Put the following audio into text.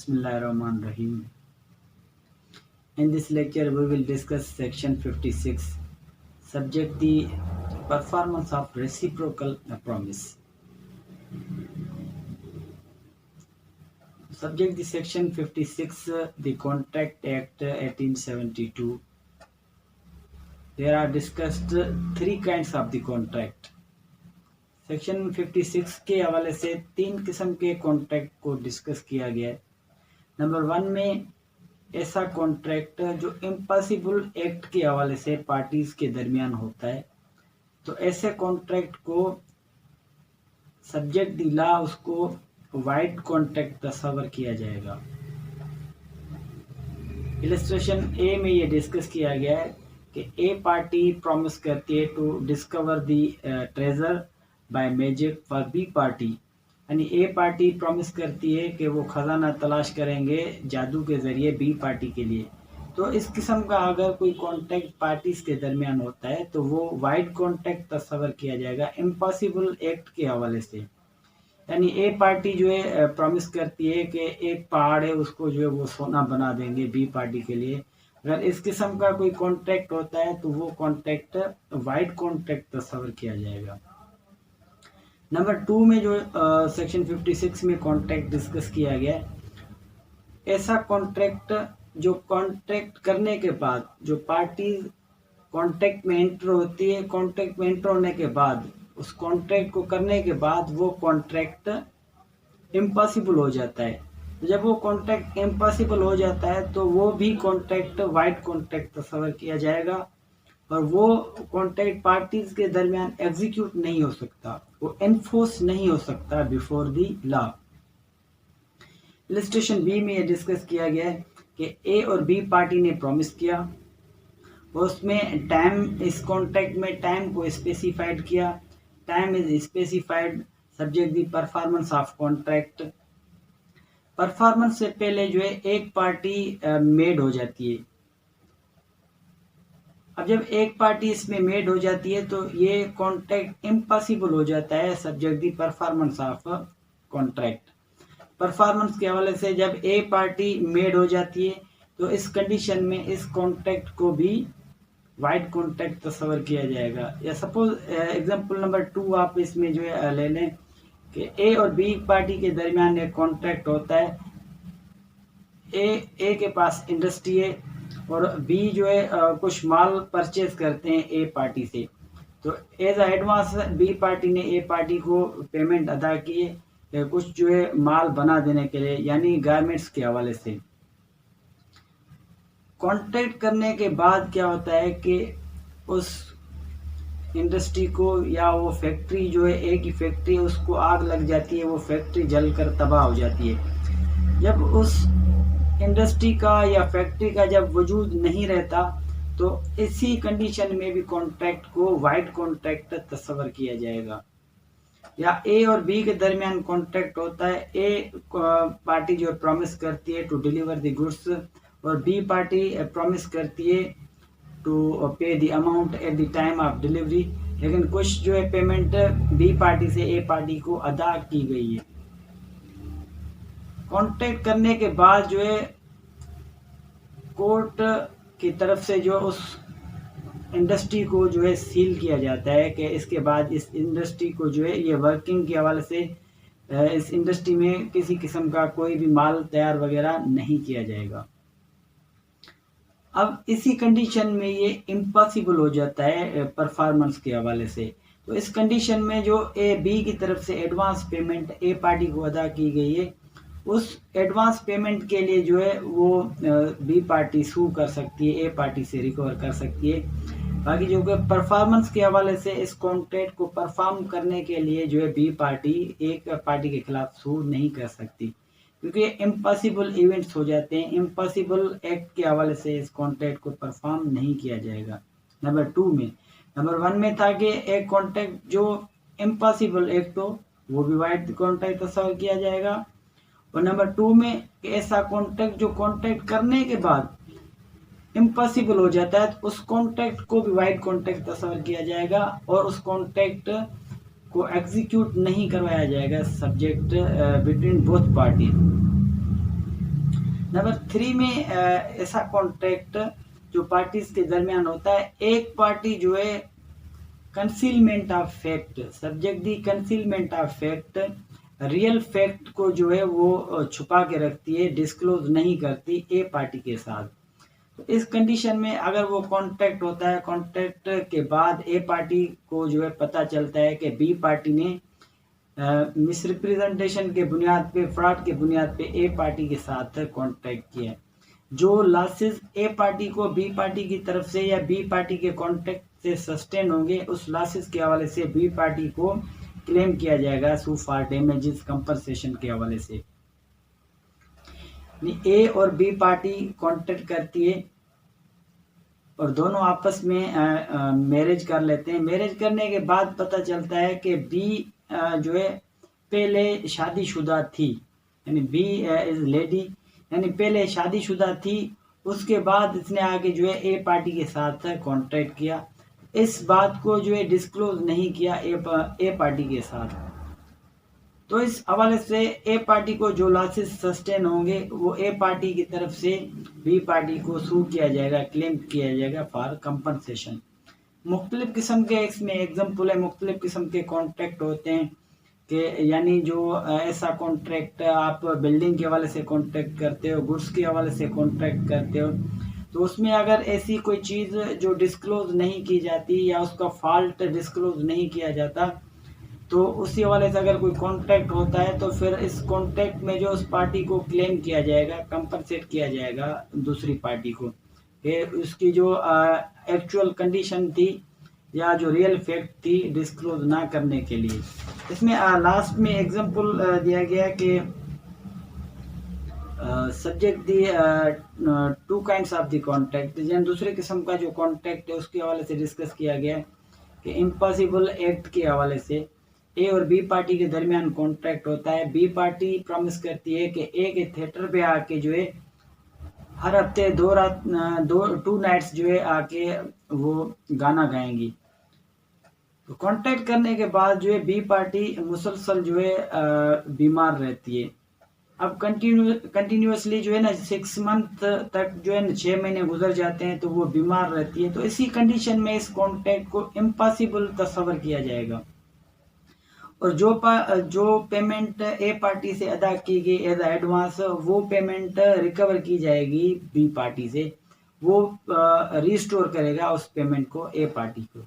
Bismillahirrahmanirrahim. In this lecture, we will discuss section 56, subject the performance of reciprocal promise. Subject the section 56, the Contract Act 1872. There are discussed three kinds of the contract. Section 56 के हवाले से तीन किस्म के contract को discuss किया गया है। नंबर 1 में ऐसा कॉन्ट्रैक्ट जो इम्पॉसिबल एक्ट के हवाले से पार्टीज के दरमियान होता है, तो ऐसे कॉन्ट्रैक्ट को सब्जेक्ट द लॉ उसको वाइड कॉन्ट्रैक्ट तस्वर किया जाएगा। इलस्ट्रेशन ए में ये डिस्कस किया गया है कि ए पार्टी प्रॉमिस करती है to discover the treasure by magic for B party, यानी ए पार्टी प्रॉमिस करती है कि वो खजाना तलाश करेंगे जादू के जरिए बी पार्टी के लिए। तो इस किस्म का अगर कोई कॉन्ट्रैक्ट पार्टीज के दरमियान होता है तो वो वाइड कॉन्ट्रैक्ट तस्वर किया जाएगा इम्पॉसिबल एक्ट के हवाले से। यानी ए पार्टी जो है प्रॉमिस करती है कि एक पहाड़ है उसको जो है वो सोना बना देंगे बी पार्टी के लिए। अगर इस किस्म का कोई कॉन्ट्रैक्ट होता है तो वो कॉन्ट्रैक्ट वाइड कॉन्ट्रैक्ट तस्वर किया जाएगा। नंबर 2 में जो सेक्शन 56 में कॉन्ट्रैक्ट डिस्कस किया गया है, ऐसा कॉन्ट्रैक्ट जो कॉन्ट्रैक्ट करने के बाद जो पार्टी कॉन्ट्रैक्ट में एंटर होती है, कॉन्ट्रैक्ट में एंटर होने के बाद उस कॉन्ट्रैक्ट को करने के बाद वो कॉन्ट्रैक्ट इम्पॉसिबल हो जाता है। तो जब वो कॉन्ट्रैक्ट इम्पॉसिबल हो जाता है तो वो भी कॉन्ट्रैक्ट वाइड कॉन्ट्रैक्ट तस्वर किया जाएगा और वो कॉन्ट्रैक्ट पार्टीज के दरमियान एग्जीक्यूट नहीं हो सकता, वो एनफोर्स नहीं हो सकता before the law. Illustration B में ये डिस्कस किया गया है कि ए और बी पार्टी ने प्रॉमिस किया, उसमें टाइम, इस कॉन्ट्रैक्ट में टाइम को स्पेसिफाइड किया। Time is specified subject the performance of contract. Performance से पहले जो है एक पार्टी मेड हो जाती है। अब जब एक पार्टी इसमें मेड हो जाती है तो ये कॉन्ट्रैक्ट इम्पॉसिबल हो जाता है subject the performance of contract. Performance के हवाले से जब ए पार्टी मेड हो जाती है तो इस कंडीशन में इस कॉन्ट्रैक्ट को भी वाइड कॉन्ट्रैक्ट तस्वर किया जाएगा। या सपोज एग्जांपल नंबर 2 आप इसमें जो है ले लें कि ए और बी पार्टी के दरमियान एक कॉन्ट्रैक्ट होता है। ए के पास इंडस्ट्री है और बी जो है कुछ माल परचेज करते हैं ए पार्टी से, तो as a advance B party ने ए पार्टी को पेमेंट अदा की है कुछ जो है माल बना देने के लिए, यानी गारमेंट्स के हवाले से। कॉन्ट्रैक्ट करने के बाद क्या होता है कि उस इंडस्ट्री को या वो फैक्ट्री जो है एक ही फैक्ट्री है उसको आग लग जाती है, वो फैक्ट्री जलकर तबाह हो जाती है। जब उस इंडस्ट्री का या फैक्ट्री का जब वजूद नहीं रहता तो इसी कंडीशन में भी कॉन्ट्रैक्ट को वाइड कॉन्ट्रैक्ट तस्वर किया जाएगा। या ए और बी के दरमियान कॉन्ट्रैक्ट होता है, ए पार्टी जो प्रॉमिस करती है टू डिलीवर द गुड्स और बी पार्टी प्रॉमिस करती है टू पे the amount at the time of delivery, लेकिन कुछ जो है पेमेंट बी पार्टी से ए पार्टी को अदा की गई है। कॉन्ट्रैक्ट करने के बाद जो है कोर्ट की तरफ से जो उस इंडस्ट्री को जो है सील किया जाता है कि इसके बाद इस इंडस्ट्री को जो है ये वर्किंग के हवाले से इस इंडस्ट्री में किसी किस्म का कोई भी माल तैयार वगैरह नहीं किया जाएगा। अब इसी कंडीशन में ये इम्पॉसिबल हो जाता है परफॉर्मेंस के हवाले से। तो इस कंडीशन में जो ए बी की तरफ से एडवांस पेमेंट ए पार्टी को अदा की गई है, उस एडवांस पेमेंट के लिए जो है वो बी पार्टी सू कर सकती है, ए पार्टी से रिकवर कर सकती है। बाकी जो कि परफॉर्मेंस के हवाले से इस कॉन्ट्रैक्ट को परफॉर्म करने के लिए जो है बी पार्टी एक पार्टी के खिलाफ सू नहीं कर सकती, क्योंकि इम्पॉसिबल इवेंट्स हो जाते हैं। इम्पॉसिबल एक्ट के हवाले से इस कॉन्ट्रैक्ट को परफॉर्म नहीं किया जाएगा। नंबर 2 में, नंबर 1 में था कि एक कॉन्ट्रैक्ट जो इम्पॉसिबल एक्ट हो वो भी वाइड कॉन्ट्रैक्ट तस्वर किया जाएगा, और नंबर 2 में कि ऐसा कॉन्ट्रैक्ट जो कॉन्ट्रैक्ट करने के बाद इम्पॉसिबल हो जाता है तो उस कॉन्ट्रैक्ट को भी वाइड कॉन्ट्रैक्ट तस्वर किया जाएगा और उस कॉन्ट्रैक्ट को एग्जीक्यूट नहीं करवाया जाएगा subject between both party. Number 3 में ऐसा कॉन्ट्रैक्ट जो पार्टीज के दरमियान होता है, एक पार्टी जो है concealment of fact, subject the concealment of fact, real fact को जो है वो छुपा के रखती है, डिस्क्लोज नहीं करती ए पार्टी के साथ। तो इस कंडीशन में अगर वो कॉन्ट्रैक्ट होता है, कॉन्ट्रैक्ट के बाद ए पार्टी को जो है पता चलता है कि बी पार्टी ने मिसरिप्रेजेंटेशन के बुनियाद पे, फ्रॉड के बुनियाद पे ए पार्टी के साथ कॉन्ट्रैक्ट किया, जो लॉसेस ए पार्टी को बी पार्टी की तरफ से या बी पार्टी के कॉन्ट्रैक्ट से सस्टेन होंगे, उस लॉसेस के हवाले से बी पार्टी को क्लेम किया जाएगा सू फॉर डैमेजेस कंपनसेशन के हवाले से। ए और बी पार्टी कॉन्ट्रैक्ट करती है और दोनों आपस में मैरिज कर लेते हैं। मैरिज करने के बाद पता चलता है कि बी जो है पहले शादीशुदा थी, यानी बी इज लेडी, यानी पहले शादीशुदा थी, उसके बाद इसने आगे जो है ए पार्टी के साथ कॉन्ट्रैक्ट किया। इस बात को जो है डिस्क्लोज नहीं किया ए पार्टी के साथ। तो इस हवाले से ए पार्टी को जो लॉसेस सस्टेन होंगे वो ए पार्टी की तरफ से बी पार्टी को सू किया जाएगा, क्लेम किया जाएगा फॉर कंपनसेशन। मुख्तलिफ किस्म के इसमें एग्जाम्पल है, मुख्तलिफ किस्म के कॉन्ट्रैक्ट होते हैं कि यानी जो ऐसा कॉन्ट्रैक्ट आप बिल्डिंग के हवाले से कॉन्ट्रैक्ट करते हो, गुड्स के हवाले से कॉन्ट्रैक्ट करते हो, तो उसमें अगर ऐसी कोई चीज़ जो डिस्क्लोज नहीं की जाती या उसका फॉल्ट डिस्क्लोज नहीं किया जाता, तो उसी हवाले से अगर कोई कॉन्ट्रैक्ट होता है तो फिर इस कॉन्ट्रैक्ट में जो उस पार्टी को क्लेम किया जाएगा, कंपनसेट किया जाएगा दूसरी पार्टी को, कि उसकी जो एक्चुअल कंडीशन थी या जो रियल फैक्ट थी डिस्क्लोज ना करने के लिए। इसमें लास्ट में एग्जांपल दिया गया कि subject the two kinds of the contract, यानी दूसरे किस्म का जो कॉन्ट्रैक्ट है उसके हवाले से डिस्कस किया गया कि इम्पॉसिबल एक्ट के हवाले से ए और बी पार्टी के दरमियान कॉन्ट्रैक्ट होता है। बी पार्टी प्रॉमिस करती है कि ए के थिएटर पे आके जो है हर हफ्ते 2 नाइट्स जो है आके वो गाना गाएंगी। तो कॉन्टैक्ट करने के बाद जो है बी पार्टी मुसलसल जो है बीमार रहती है। अब कंटिन्यूसली जो है ना 6 मंथ तक जो है ना 6 महीने गुजर जाते हैं तो वो बीमार रहती है। तो इसी कंडीशन में इस कॉन्ट्रैक्ट को इम्पॉसिबल तस्वर किया जाएगा और जो पेमेंट ए पार्टी से अदा की गई एज एडवांस, वो पेमेंट रिकवर की जाएगी बी पार्टी से, वो रिस्टोर करेगा उस पेमेंट को ए पार्टी को।